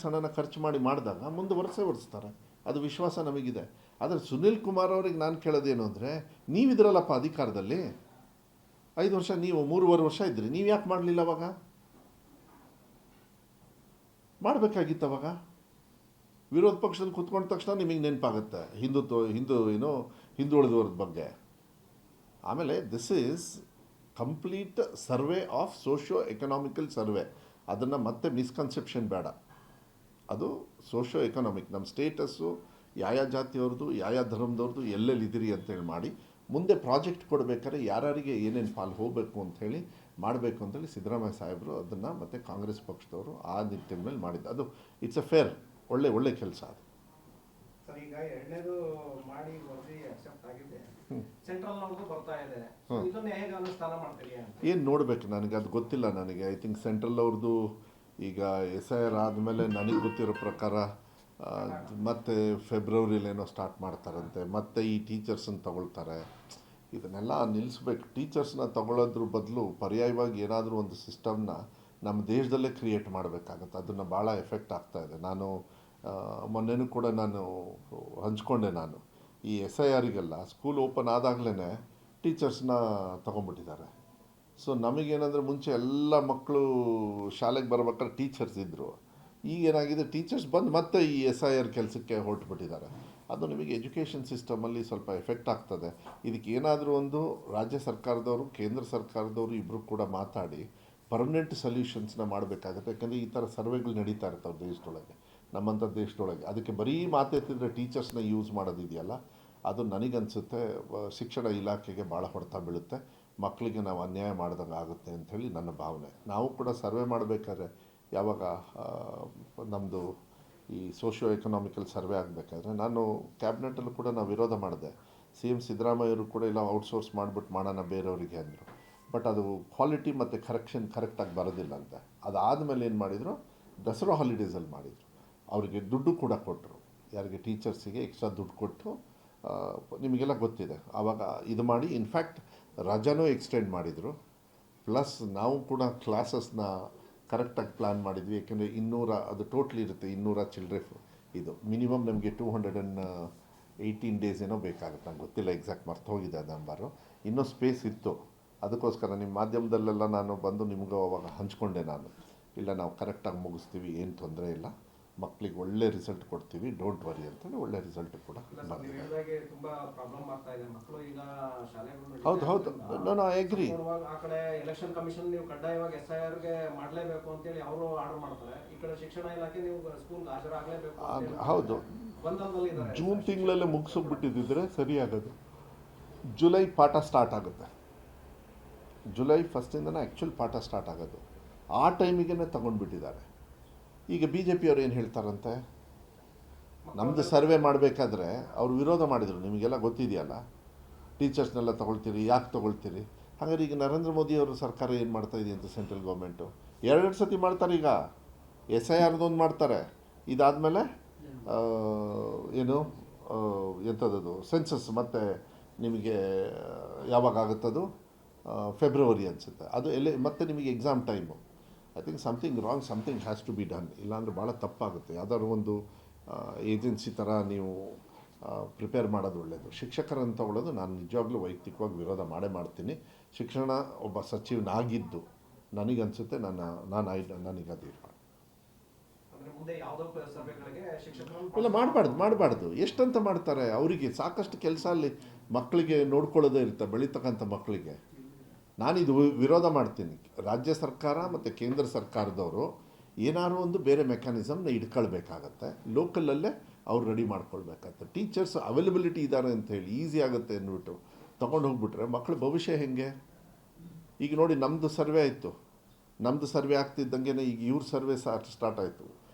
Tax ಹಣನ ಖರ್ಚು ಮಾಡಿದಾಗ ಮುಂದುವರಿಸ್ತಾರೆ. ಅದು ವಿಶ್ವಾಸ ನಮಗಿದೆ. ಆದರೆ ಸುನಿಲ್ ಕುಮಾರ್ ಅವ್ರಿಗೆ ನಾನು ಕೇಳೋದೇನು ಅಂದರೆ, ನೀವಿದ್ರಲ್ಲಪ್ಪ ಅಧಿಕಾರದಲ್ಲಿ 5 ವರ್ಷ, ನೀವು 3.5 ವರ್ಷ ಇದ್ರಿ, ನೀವು ಯಾಕೆ ಮಾಡಲಿಲ್ಲ? ಅವಾಗ ಮಾಡಬೇಕಾಗಿತ್ತು. ಅವಾಗ ವಿರೋಧ ಪಕ್ಷದಲ್ಲಿ ಕೂತ್ಕೊಂಡ ತಕ್ಷಣ ನಿಮಗೆ ನೆನಪಾಗುತ್ತೆ ಹಿಂದುಳಿದವ್ರದ ಬಗ್ಗೆ. ಆಮೇಲೆ this is complete survey of socio economical survey. ಅದನ್ನು ಮತ್ತೆ ಮಿಸ್ಕನ್ಸೆಪ್ಷನ್ ಬೇಡ. ಅದು ಸೋಷಿಯೋ ಎಕನಾಮಿಕ್, ನಮ್ಮ ಸ್ಟೇಟಸ್ಸು, ಯಾವ ಜಾತಿಯವ್ರದ್ದು, ಯಾವ ಧರ್ಮದವ್ರದ್ದು, ಎಲ್ಲೆಲ್ಲಿದ್ದೀರಿ ಅಂತೇಳಿ ಮಾಡಿ ಮುಂದೆ ಪ್ರಾಜೆಕ್ಟ್ ಕೊಡಬೇಕಾದ್ರೆ ಯಾರ್ಯಾರಿಗೆ ಏನೇನು ಪಾಲು ಹೋಗಬೇಕು ಅಂಥೇಳಿ ಮಾಡಬೇಕು ಅಂತೇಳಿ ಸಿದ್ದರಾಮಯ್ಯ ಸಾಹೇಬರು ಅದನ್ನು ಮತ್ತು ಕಾಂಗ್ರೆಸ್ ಪಕ್ಷದವರು ಆ ನಿಟ್ಟಿನಲ್ಲಿ ಮಾಡಿದ್ದು. ಅದು ಇಟ್ಸ್ ಅ ಫೇರ್, ಒಳ್ಳೆ ಕೆಲಸ ಅದು. ಸರ್, ಈಗ ಎರಡನೇದು ಮಾಡಿ ವರದಿ ಅಕ್ಸೆಪ್ಟ್ ಆಗಿದೆ, ಸೆಂಟ್ರಲ್ ನವ್ರದ್ದು ಬರ್ತಾ ಇದೆ, ಇದನ್ನ ಹೇಗೆ ಅನುಷ್ಠಾನ ಮಾಡ್ತೀರಿ ಅಂತ ಏನು ನೋಡಬೇಕು. ನನಗೆ ಅದು ಗೊತ್ತಿಲ್ಲ. ನನಗೆ ಐ ಥಿಂಕ್ ಸೆಂಟ್ರಲ್ ಅವ್ರದ್ದು ಈಗ SIR ಆದಮೇಲೆ ನನಗೆ ಗೊತ್ತಿರೋ ಪ್ರಕಾರ ಮತ್ತು ಫೆಬ್ರವರಿಲೇನೋ ಸ್ಟಾರ್ಟ್ ಮಾಡ್ತಾರಂತೆ. ಮತ್ತು ಈ ಟೀಚರ್ಸನ್ನು ತಗೊಳ್ತಾರೆ. ಇದನ್ನೆಲ್ಲ ನಿಲ್ಲಿಸ್ಬೇಕು. ಟೀಚರ್ಸ್ನ ತಗೊಳ್ಳೋದ್ರ ಬದಲು ಪರ್ಯಾಯವಾಗಿ ಏನಾದರೂ ಒಂದು ಸಿಸ್ಟಮ್ನ ನಮ್ಮ ದೇಶದಲ್ಲೇ ಕ್ರಿಯೇಟ್ ಮಾಡಬೇಕಾಗತ್ತೆ. ಅದನ್ನು ಭಾಳ ಎಫೆಕ್ಟ್ ಆಗ್ತಾಯಿದೆ. ನಾನು ಮೊನ್ನೆನೂ ಕೂಡ ಹಂಚ್ಕೊಂಡೆ. ಈ SIRಗೆಲ್ಲ ಸ್ಕೂಲ್ ಓಪನ್ ಆದಾಗಲೇ ಟೀಚರ್ಸ್ನ ತೊಗೊಂಡ್ಬಿಟ್ಟಿದ್ದಾರೆ. ಸೊ ನಮಗೇನಂದರೆ ಮುಂಚೆ ಎಲ್ಲ ಮಕ್ಕಳು ಶಾಲೆಗೆ ಬರ್ಬೇಕಾದ್ರೆ ಟೀಚರ್ಸ್ ಇದ್ದರು. ಈಗೇನಾಗಿದೆ, ಟೀಚರ್ಸ್ ಬಂದು ಮತ್ತೆ ಈ SIR ಕೆಲಸಕ್ಕೆ ಹೊರಟುಬಿಟ್ಟಿದ್ದಾರೆ. ಅದು ನಿಮಗೆ ಎಜುಕೇಷನ್ ಸಿಸ್ಟಮಲ್ಲಿ ಸ್ವಲ್ಪ ಎಫೆಕ್ಟ್ ಆಗ್ತದೆ. ಇದಕ್ಕೆ ಏನಾದರೂ ಒಂದು ರಾಜ್ಯ ಸರ್ಕಾರದವರು, ಕೇಂದ್ರ ಸರ್ಕಾರದವರು ಇಬ್ಬರು ಕೂಡ ಮಾತಾಡಿ ಪರ್ಮನೆಂಟ್ ಸೊಲ್ಯೂಷನ್ಸ್ನ ಮಾಡಬೇಕಾಗುತ್ತೆ. ಯಾಕಂದರೆ ಈ ಥರ ಸರ್ವೆಗಳು ನಡೀತಾ ಇರ್ತಾವೆ ದೇಶದೊಳಗೆ, ನಮ್ಮಂಥ ದೇಶದೊಳಗೆ. ಅದಕ್ಕೆ ಬರೀ ಮಾತೆತ್ತಿದ್ರೆ ಟೀಚರ್ಸ್ನ ಯೂಸ್ ಮಾಡೋದಿದೆಯಲ್ಲ, ಅದು ನನಗನ್ಸುತ್ತೆ ಶಿಕ್ಷಣ ಇಲಾಖೆಗೆ ಭಾಳ ಹೊಡೆತ ಬೀಳುತ್ತೆ. ಮಕ್ಕಳಿಗೆ ನಾವು ಅನ್ಯಾಯ ಮಾಡ್ದಂಗೆ ಆಗುತ್ತೆ ಅಂಥೇಳಿ ನನ್ನ ಭಾವನೆ. ನಾವು ಕೂಡ ಸರ್ವೆ ಮಾಡಬೇಕಾದ್ರೆ ಯಾವಾಗ ನಮ್ಮದು ಈ ಸೋಷಿಯೋ ಎಕನಾಮಿಕಲ್ ಸರ್ವೆ ಆಗಬೇಕಾದ್ರೆ ನಾನು ಕ್ಯಾಬಿನೆಟಲ್ಲೂ ಕೂಡ ನಾವು ವಿರೋಧ ಮಾಡಿದೆ. CM ಸಿದ್ದರಾಮಯ್ಯವರು ಕೂಡ ಇಲ್ಲ ಔಟ್ಸೋರ್ಸ್ ಮಾಡಿಬಿಟ್ಟು ಮಾಡೋಣ ಬೇರೆಯವರಿಗೆ ಅಂದರು. ಬಟ್ ಅದು ಕ್ವಾಲಿಟಿ ಮತ್ತು ಕರೆಕ್ಟಾಗಿ ಬರೋದಿಲ್ಲ ಅಂತ. ಅದಾದಮೇಲೆ ಏನು ಮಾಡಿದರು, ದಸರಾ ಹಾಲಿಡೇಸಲ್ಲಿ ಮಾಡಿದರು. ಅವರಿಗೆ ದುಡ್ಡು ಕೂಡ ಕೊಟ್ಟರು. ಯಾರಿಗೆ ಟೀಚರ್ಸಿಗೆ ಎಕ್ಸ್ಟ್ರಾ ದುಡ್ಡು ಕೊಟ್ಟು, ನಿಮಗೆಲ್ಲ ಗೊತ್ತಿದೆ. ಆವಾಗ ಇದು ಮಾಡಿ ಇನ್ಫ್ಯಾಕ್ಟ್ ರಜಾನೂ ಎಕ್ಸ್ಟೆಂಡ್ ಮಾಡಿದರು. ಪ್ಲಸ್ ನಾವು ಕೂಡ ಕ್ಲಾಸಸ್ನ ಕರೆಕ್ಟಾಗಿ ಪ್ಲ್ಯಾನ್ ಮಾಡಿದ್ವಿ. ಏಕೆಂದರೆ 200 ಅದು ಟೋಟ್ಲಿ ಇರುತ್ತೆ, 200 ಚಿಲ್ಡ್ರೆ. ಇದು ಮಿನಿಮಮ್ ನಮಗೆ 218 ಡೇಸ್ ಏನೋ ಬೇಕಾಗುತ್ತೆ. ನಂಗೆ ಗೊತ್ತಿಲ್ಲ, ಎಕ್ಸಾಕ್ಟ್ ಮರ್ತೋಗಿದೆ ಅದು ನಂಬರು. ಇನ್ನೂ ಸ್ಪೇಸ್ ಇತ್ತು. ಅದಕ್ಕೋಸ್ಕರ ನಿಮ್ಮ ಮಾಧ್ಯಮದಲ್ಲೆಲ್ಲ ನಾನು ಬಂದು ನಿಮಗೂ ಅವಾಗ ಹಂಚ್ಕೊಂಡೆ. ಇಲ್ಲ ನಾವು ಕರೆಕ್ಟಾಗಿ ಮುಗಿಸ್ತೀವಿ, ಏನು ತೊಂದರೆ ಇಲ್ಲ, ಮಕ್ಕಳಿಗೆ ಒಳ್ಳೆ ರಿಸಲ್ಟ್ ಕೊಡ್ತೀವಿ, ಡೋಂಟ್ ವರಿ ಅಂತೇಳಿ ಒಳ್ಳೆ ರಿಸಲ್ಟ್ ಕೂಡ ಬಂದಿದೆ. ಹೌದು, ನಾನು ಐ ಅಗ್ರಿ. ಆ ಕಡೆ ಎಲೆಕ್ಷನ್ ಕಮಿಷನ್ ನೀವು ಕಡ್ಡಾಯವಾಗಿ SIRಗೆ ಮಾಡಲೇಬೇಕು ಅಂತೇಳಿ ಅವರು ಆರ್ಡರ್ ಮಾಡ್ತಾರೆ. ಈ ಕಡೆ ಶಿಕ್ಷಣ ಇಲಾಖೆ ನೀವು ಸ್ಕೂಲ್ಗೆ ಹಾಜರಾಗಲೇಬೇಕು. ಹೌದು, ಜೂನ್ ತಿಂಗಳಲ್ಲೇ ಮುಗಿಸ್ಬಿಟ್ಟಿದ್ದರೆ ಸರಿಯಾಗೋದು. ಜುಲೈ ಪಾಠ ಸ್ಟಾರ್ಟ್ ಆಗುತ್ತೆ. ಜುಲೈ 1 ಆ್ಯಕ್ಚುಲ್ ಪಾಠ ಸ್ಟಾರ್ಟ್ ಆಗೋದು. ಆ ಟೈಮಿಗೆ ತಗೊಂಡ್ಬಿಟ್ಟಿದ್ದಾರೆ. ಈಗ BJP ಅವ್ರು ಏನು ಹೇಳ್ತಾರಂತೆ, ನಮ್ಮದು ಸರ್ವೆ ಮಾಡಬೇಕಾದ್ರೆ ಅವರು ವಿರೋಧ ಮಾಡಿದರು. ನಿಮಗೆಲ್ಲ ಗೊತ್ತಿದೆಯಲ್ಲ, ಟೀಚರ್ಸ್ನೆಲ್ಲ ತೊಗೊಳ್ತೀರಿ, ಯಾಕೆ ತೊಗೊಳ್ತೀರಿ? ಹಾಗಾದ್ರೆ ಈಗ ನರೇಂದ್ರ ಮೋದಿ ಅವರು ಸರ್ಕಾರ ಏನು ಮಾಡ್ತಾಯಿದೆ ಅಂತ ಸೆಂಟ್ರಲ್ ಗೌರ್ಮೆಂಟು 2 ಸತಿ ಮಾಡ್ತಾರೆ. ಈಗ SIRದೊಂದು ಮಾಡ್ತಾರೆ, ಇದಾದಮೇಲೆ ಎಂಥದ್ದು ಸೆನ್ಸಸ್, ಮತ್ತು ನಿಮಗೆ ಯಾವಾಗ ಆಗುತ್ತದು, ಫೆಬ್ರವರಿ ಅನಿಸುತ್ತೆ. ಅದು ಮತ್ತೆ ನಿಮಗೆ exam time. I think something wrong, something has to be done. ಇಲ್ಲಾಂದರೆ ಭಾಳ ತಪ್ಪಾಗುತ್ತೆ. ಯಾವ್ದಾದ್ರು ಒಂದು ಏಜೆನ್ಸಿ ಥರ ನೀವು ಪ್ರಿಪೇರ್ ಮಾಡೋದು ಒಳ್ಳೆಯದು. ಶಿಕ್ಷಕರನ್ನು ತಗೊಳ್ಳೋದು ನಾನು ನಿಜವಾಗ್ಲೂ ವೈಯಕ್ತಿಕವಾಗಿ ವಿರೋಧ ಮಾಡ್ತೀನಿ. ಶಿಕ್ಷಣ ಒಬ್ಬ ಸಚಿವನಾಗಿದ್ದು ನನಗನ್ಸುತ್ತೆ ನನಗದು ಇಲ್ಲ ಮಾಡಬಾರ್ದು. ಎಷ್ಟಂತ ಮಾಡ್ತಾರೆ? ಅವರಿಗೆ ಸಾಕಷ್ಟು ಕೆಲಸ ಅಲ್ಲಿ ಮಕ್ಕಳಿಗೆ ನೋಡ್ಕೊಳ್ಳೋದೇ ಇರುತ್ತೆ, ಬೆಳೀತಕ್ಕಂಥ ಮಕ್ಕಳಿಗೆ. ನಾನಿದು ವಿರೋಧ ಮಾಡ್ತೀನಿ. ರಾಜ್ಯ ಸರ್ಕಾರ ಮತ್ತು ಕೇಂದ್ರ ಸರ್ಕಾರದವರು ಏನಾದ್ರು ಒಂದು ಬೇರೆ ಮೆಕ್ಯಾನಿಸಮ್ನ ಇಟ್ಕೊಳ್ಬೇಕಾಗತ್ತೆ. ಲೋಕಲಲ್ಲೇ ಅವ್ರು ರೆಡಿ ಮಾಡ್ಕೊಳ್ಬೇಕಾಗತ್ತೆ. ಟೀಚರ್ಸ್ ಅವೈಲಬಿಲಿಟಿ ಇದ್ದಾರೆ ಅಂಥೇಳಿ ಈಸಿ ಆಗುತ್ತೆ ಅಂದ್ಬಿಟ್ಟು ತೊಗೊಂಡು ಹೋಗ್ಬಿಟ್ರೆ ಮಕ್ಕಳ ಭವಿಷ್ಯ ಹೇಗೆ? ಈಗ ನೋಡಿ, ನಮ್ಮದು ಸರ್ವೆ ಆಯಿತು. ನಮ್ಮದು ಸರ್ವೆ ಆಗ್ತಿದ್ದಂಗೆ ಈಗ ಇವ್ರ ಸರ್ವೆ ಸ್ಟಾರ್ಟ್ ಆಯಿತು.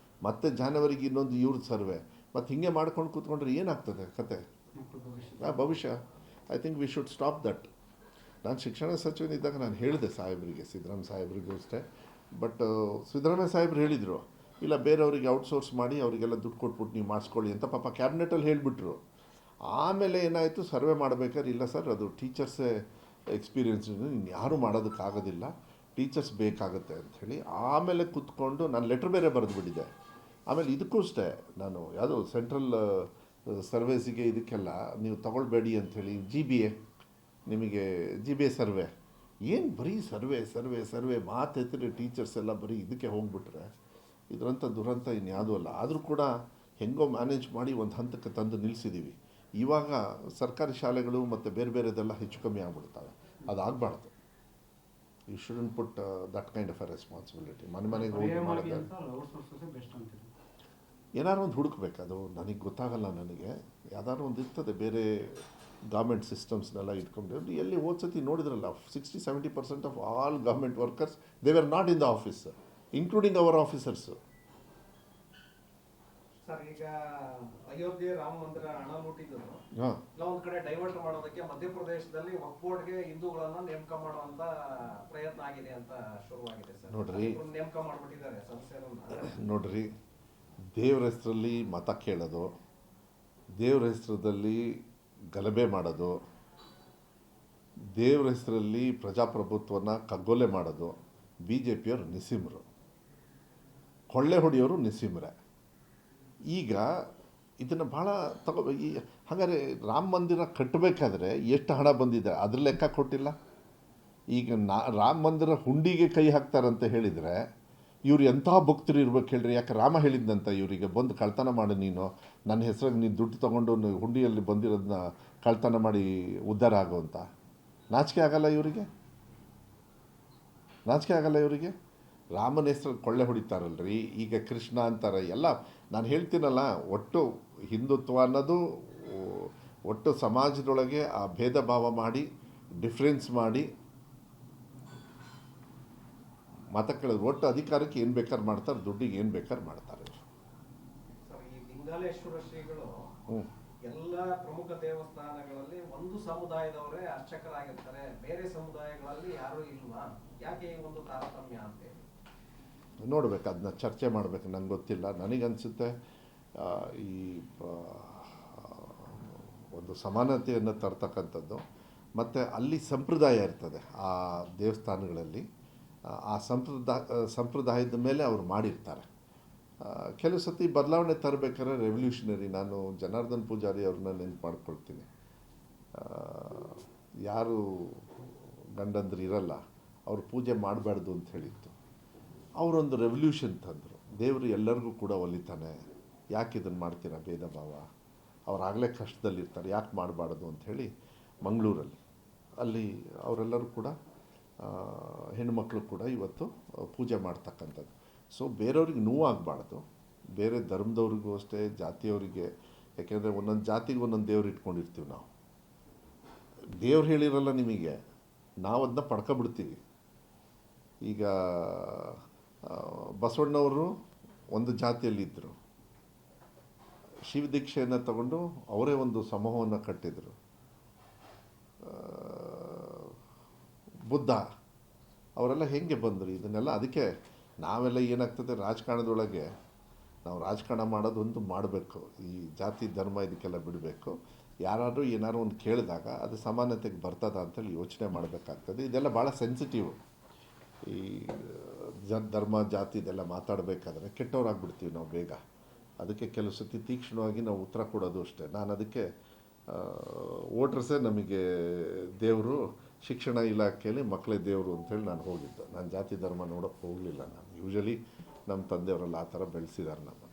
ಮತ್ತು ಜಾನ್ವರಿಗೆ ಇನ್ನೊಂದು ಇವ್ರದ್ದು ಸರ್ವೆ. ಮತ್ತು ಹೀಗೆ ಮಾಡ್ಕೊಂಡು ಕೂತ್ಕೊಂಡ್ರೆ ಏನಾಗ್ತದೆ ಕತೆ? ಭವಿಷ್ಯ. I think we should stop that. ನಾನು ಶಿಕ್ಷಣ ಸಚಿವನಿದ್ದಾಗ ನಾನು ಹೇಳಿದೆ ಸಾಹೇಬರಿಗೆ, ಸಿದ್ದರಾಮಯ್ಯ ಸಾಹೇಬ್ರಿಗೂ ಅಷ್ಟೇ. ಬಟ್ ಸಿದ್ದರಾಮಯ್ಯ ಸಾಹೇಬ್ರು ಹೇಳಿದರು, ಇಲ್ಲ ಬೇರೆಯವರಿಗೆ ಔಟ್ಸೋರ್ಸ್ ಮಾಡಿ ಅವರಿಗೆಲ್ಲ ದುಡ್ಡು ಕೊಟ್ಬಿಟ್ಟು ನೀವು ಮಾಡಿಸ್ಕೊಳ್ಳಿ ಅಂತ ಪಾಪ ಕ್ಯಾಬಿನೆಟಲ್ಲಿ ಹೇಳಿಬಿಟ್ರು. ಆಮೇಲೆ ಏನಾಯಿತು, ಸರ್ವೆ ಮಾಡಬೇಕಾದ್ರೆ ಇಲ್ಲ ಸರ್, ಅದು ಟೀಚರ್ಸೇ ಎಕ್ಸ್ಪೀರಿಯನ್ಸ್, ಯಾರೂ ಮಾಡೋದಕ್ಕಾಗೋದಿಲ್ಲ, ಟೀಚರ್ಸ್ ಬೇಕಾಗುತ್ತೆ ಅಂಥೇಳಿ. ಆಮೇಲೆ ಕೂತ್ಕೊಂಡು ನಾನು ಲೆಟ್ರ್ ಬೇರೆ ಬರೆದುಬಿಟ್ಟಿದ್ದೆ ಆಮೇಲೆ ಇದಕ್ಕೂ ಅಷ್ಟೇ ನಾನು ಯಾವುದೋ ಸೆಂಟ್ರಲ್ ಸರ್ವೇಸಿಗೆ ಇದಕ್ಕೆಲ್ಲ ನೀವು ತಗೊಳ್ಬೇಡಿ ಅಂಥೇಳಿ GBA ನಿಮಗೆ GBA ಸರ್ವೆ ಏನು ಬರೀ ಸರ್ವೆ ಮಾತೆತ್ತಿರಿ ಟೀಚರ್ಸ್ ಎಲ್ಲ ಬರೀ ಇದಕ್ಕೆ ಹೋಗ್ಬಿಟ್ರೆ ಇದರಂಥ ದುರಂತ ಇನ್ಯಾವುದೂ ಅಲ್ಲ. ಆದರೂ ಕೂಡ ಹೆಂಗೋ ಮ್ಯಾನೇಜ್ ಮಾಡಿ ಒಂದು ಹಂತಕ್ಕೆ ತಂದು ನಿಲ್ಲಿಸಿದ್ದೀವಿ. ಇವಾಗ ಸರ್ಕಾರಿ ಶಾಲೆಗಳು ಮತ್ತು ಬೇರೆ ಬೇರೆದೆಲ್ಲ ಹೆಚ್ಚು ಕಮ್ಮಿ ಆಗ್ಬಿಡ್ತವೆ. ಅದಾಗಬಾರ್ದು. You shouldn't put that kind of a responsibility. ಮನೆಗೆ ಹೋಗಿ ಮಾಡಿದ್ರೆ ಏನಾದ್ರು ಒಂದು ಹುಡುಕ್ಬೇಕು. ಅದು ನನಗೆ ಗೊತ್ತಾಗಲ್ಲ. ನನಗೆ ಯಾವ್ದಾದ್ರು ಒಂದು ಇರ್ತದೆ ಬೇರೆ ಗೌರ್ಮೆಂಟ್ ಸಿಸ್ಟಮ್ಸ್ನೆಲ್ಲ ಇಟ್ಕೊಂಡು. ಎಲ್ಲಿ ಓದ್ಸತಿ ನೋಡಿದ್ರಲ್ಲ 60-70% of all government workers they are not in the office, including our officers. Sir ಈಗ ಅಯೋಧ್ಯೆ ರಾಮ ಮಂದಿರ ಹಣ ಲೂಟಿದ್ರು ಹಾಂ, ಇಲ್ಲ ಒಂದ್ ಕಡೆ ಡೈವರ್ಟ್ ಮಾಡೋದಕ್ಕೆ ಮಧ್ಯಪ್ರದೇಶದಲ್ಲಿ ವಕ್ಫ್ ಬೋರ್ಡ್ಗೆ ಹಿಂದೂಗಳನ್ನ ನೇಮಕ ಮಾಡುವಂತ ಪ್ರಯತ್ನ ಆಗಿದೆ ಅಂತ ಶುರುವಾಗಿದೆ ಸರ್. ನೋಡ್ರಿ. ನೇಮಕ ಮಾಡ್ಬಿಟ್ಟಿದ್ದಾರೆ ಸದಸ್ಯರನ್ನ. ನೋಡ್ರಿ, ದೇವ್ರ ಹೆಸರಲ್ಲಿ ಮತ ಕೇಳೋದು, ದೇವ್ರ ಹೆಸರಲ್ಲಿ ಗಲಭೆ ಮಾಡೋದು, ದೇವ್ರ ಹೆಸರಲ್ಲಿ ಪ್ರಜಾಪ್ರಭುತ್ವನ ಕಗ್ಗೊಲೆ ಮಾಡೋದು BJPಯವರು ನಿಸ್ಸೀಮರು, ಕೊಳ್ಳೆ ಹೊಡೆಯೋರು ನಿಸ್ಸೀಮರೇ. ಈಗ ಇದನ್ನು ಭಾಳ ಹಾಗಾದರೆ ರಾಮ ಮಂದಿರ ಕಟ್ಟಬೇಕಾದ್ರೆ ಎಷ್ಟು ಹಣ ಬಂದಿದೆ ಅದ್ರ ಲೆಕ್ಕ ಕೊಟ್ಟಿಲ್ಲ. ಈಗ ರಾಮ ಮಂದಿರ ಹುಂಡಿಗೆ ಕೈ ಹಾಕ್ತಾರಂತ ಹೇಳಿದರೆ ಇವ್ರು ಎಂಥ ಭಕ್ತರು ಇರ್ಬೇಕು ಹೇಳ್ರಿ. ಯಾಕೆ ರಾಮ ಹೇಳಿದ್ದಂತ ಇವರಿಗೆ ಬಂದು ಕಳ್ತನ ಮಾಡಿ ನೀನು ನನ್ನ ಹೆಸ್ರಾಗ ನೀನು ದುಡ್ಡು ತೊಗೊಂಡು ಹುಂಡಿಯಲ್ಲಿ ಬಂದಿರೋದನ್ನ ಕಳ್ತನ ಮಾಡಿ ಉದ್ಧಾರ ಆಗೋ ಅಂತ. ನಾಚಿಕೆ ಆಗಲ್ಲ ಇವರಿಗೆ? ನಾಚಿಕೆ ಆಗಲ್ಲ ಇವರಿಗೆ? ರಾಮನ ಹೆಸ್ರಲ್ಲಿ ಕೊಳ್ಳೆ ಹೊಡಿತಾರಲ್ರಿ. ಈಗ ಕೃಷ್ಣ ಅಂತಾರೆ ಎಲ್ಲ. ನಾನು ಹೇಳ್ತೀನಲ್ಲ, ಒಟ್ಟು ಹಿಂದುತ್ವ ಅನ್ನೋದು ಒಟ್ಟು ಸಮಾಜದೊಳಗೆ ಆ ಭೇದ ಭಾವ ಮಾಡಿ ಡಿಫ್ರೆನ್ಸ್ ಮಾಡಿ ಮತ ಕೇಳಿದ್ರು. ಒಟ್ಟು ಅಧಿಕಾರಕ್ಕೆ ಏನು ಬೇಕಾದ್ರೆ ಮಾಡ್ತಾರೆ, ದುಡ್ಡಿಗೆ ಏನು ಬೇಕಾದ್ರೆ ಮಾಡ್ತಾರೆ. ಸರ್, ಈ ಲಿಂಗಾಲೇಶ್ವರ ಶ್ರೀಗಳು ಎಲ್ಲ ಪ್ರಮುಖ ದೇವಸ್ಥಾನಗಳಲ್ಲಿ ಒಂದು ಸಮುದಾಯದವರೇ ಅರ್ಚಕರಾಗಿರ್ತಾರೆ, ಬೇರೆ ಸಮುದಾಯಗಳಲ್ಲಿ ಯಾರೂ ಇಲ್ವಾ? ಯಾಕೆ ಈ ಒಂದು ತಾರತಮ್ಯ ಅಂತೇಳಿ ನೋಡ್ಬೇಕು. ಅದನ್ನ ಚರ್ಚೆ ಮಾಡಬೇಕು. ನಂಗೆ ಗೊತ್ತಿಲ್ಲ. ನನಗನ್ಸುತ್ತೆ ಈ ಒಂದು ಸಮಾನತೆಯನ್ನು ತರ್ತಕ್ಕಂಥದ್ದು ಮತ್ತು ಅಲ್ಲಿ ಸಂಪ್ರದಾಯ ಇರ್ತದೆ ಆ ದೇವಸ್ಥಾನಗಳಲ್ಲಿ. ಆ ಸಂಪ್ರದಾಯದ ಮೇಲೆ ಅವರು ಮಾಡಿರ್ತಾರೆ. ಕೆಲವು ಸತಿ ಬದಲಾವಣೆ ತರಬೇಕಾದ್ರೆ ರೆವಲ್ಯೂಷನರಿ. ನಾನು ಜನಾರ್ದನ್ ಪೂಜಾರಿ ಅವ್ರನ್ನ ನೆನ್ಪು ಮಾಡ್ಕೊಳ್ತೀನಿ. ಯಾರು ಗಂಡಂದ್ರು ಇರಲ್ಲ ಅವ್ರು ಪೂಜೆ ಮಾಡಬಾರ್ದು ಅಂತ ಹೇಳಿತ್ತು. ಅವರೊಂದು ರೆವಲ್ಯೂಷನ್ ತಂದರು. ದೇವರು ಎಲ್ಲರಿಗೂ ಕೂಡ ಒಲಿತಾನೆ, ಯಾಕೆ ಇದನ್ನು ಮಾಡ್ತೀರಾ ಭೇದ ಭಾವ? ಅವರಾಗಲೇ ಕಷ್ಟದಲ್ಲಿರ್ತಾರೆ, ಯಾಕೆ ಮಾಡಬಾರ್ದು ಅಂಥೇಳಿ ಮಂಗಳೂರಲ್ಲಿ ಅಲ್ಲಿ ಅವರೆಲ್ಲರೂ ಕೂಡ ಹೆಣ್ಣುಮಕ್ಕಳು ಕೂಡ ಇವತ್ತು ಪೂಜೆ ಮಾಡ್ತಕ್ಕಂಥದ್ದು. ಸೊ ಬೇರೆಯವ್ರಿಗೆ ನೋವಾಗಬಾರ್ದು. ಬೇರೆ ಧರ್ಮದವ್ರಿಗೂ ಅಷ್ಟೇ, ಜಾತಿಯವರಿಗೆ. ಯಾಕೆಂದರೆ ಒಂದೊಂದು ಜಾತಿಗೆ ಒಂದೊಂದು ದೇವ್ರು ಇಟ್ಕೊಂಡಿರ್ತೀವಿ ನಾವು. ದೇವ್ರು ಹೇಳಿರಲ್ಲ ನಿಮಗೆ, ನಾವು ಅದನ್ನ ಪಡ್ಕೊಬಿಡ್ತೀವಿ. ಈಗ ಬಸವಣ್ಣವರು ಒಂದು ಜಾತಿಯಲ್ಲಿದ್ದರು, ಶಿವದೀಕ್ಷೆಯನ್ನು ತಗೊಂಡು ಅವರೇ ಒಂದು ಸಮೂಹವನ್ನು ಕಟ್ಟಿದರು. ಬುದ್ಧ ಅವರೆಲ್ಲ ಹೇಗೆ ಬಂದರು? ಇದನ್ನೆಲ್ಲ ಅದಕ್ಕೆ ನಾವೆಲ್ಲ ಏನಾಗ್ತದೆ ರಾಜಕಾರಣದೊಳಗೆ ನಾವು ರಾಜಕಾರಣ ಮಾಡೋದೊಂದು ಮಾಡಬೇಕು. ಈ ಜಾತಿ ಧರ್ಮ ಇದಕ್ಕೆಲ್ಲ ಬಿಡಬೇಕು. ಯಾರಾದರೂ ಏನಾದ್ರು ಒಂದು ಕೇಳಿದಾಗ ಅದು ಸಮಾನತೆಗೆ ಬರ್ತದ ಅಂತೇಳಿ ಯೋಚನೆ ಮಾಡಬೇಕಾಗ್ತದೆ. ಇದೆಲ್ಲ ಭಾಳ ಸೆನ್ಸಿಟಿವ್. ಈ ಧರ್ಮ ಜಾತಿ ಇದೆಲ್ಲ ಮಾತಾಡಬೇಕಾದ್ರೆ ಕೆಟ್ಟವರಾಗ್ಬಿಡ್ತೀವಿ ನಾವು ಬೇಗ. ಅದಕ್ಕೆ ಕೆಲವು ಸತಿ ತೀಕ್ಷ್ಣವಾಗಿ ನಾವು ಉತ್ತರ ಕೊಡೋದು ಅಷ್ಟೇ. ನಾನು ಅದಕ್ಕೆ ವೋಟ್ರಸೇ ನಮಗೆ ದೇವರು, ಶಿಕ್ಷಣ ಇಲಾಖೆಯಲ್ಲಿ ಮಕ್ಕಳೇ ದೇವರು ಅಂಥೇಳಿ ನಾನು ಹೋಗಿದ್ದು. ನಾನು ಜಾತಿ ಧರ್ಮ ನೋಡೋಕ್ಕೆ ಹೋಗಲಿಲ್ಲ. ನಾನು ಯೂಶಲಿ ನಮ್ಮ ತಂದೆಯವರೆಲ್ಲ ಆ ಥರ ಬೆಳೆಸಿದ್ದಾರೆ ನಮ್ಮನ್ನು.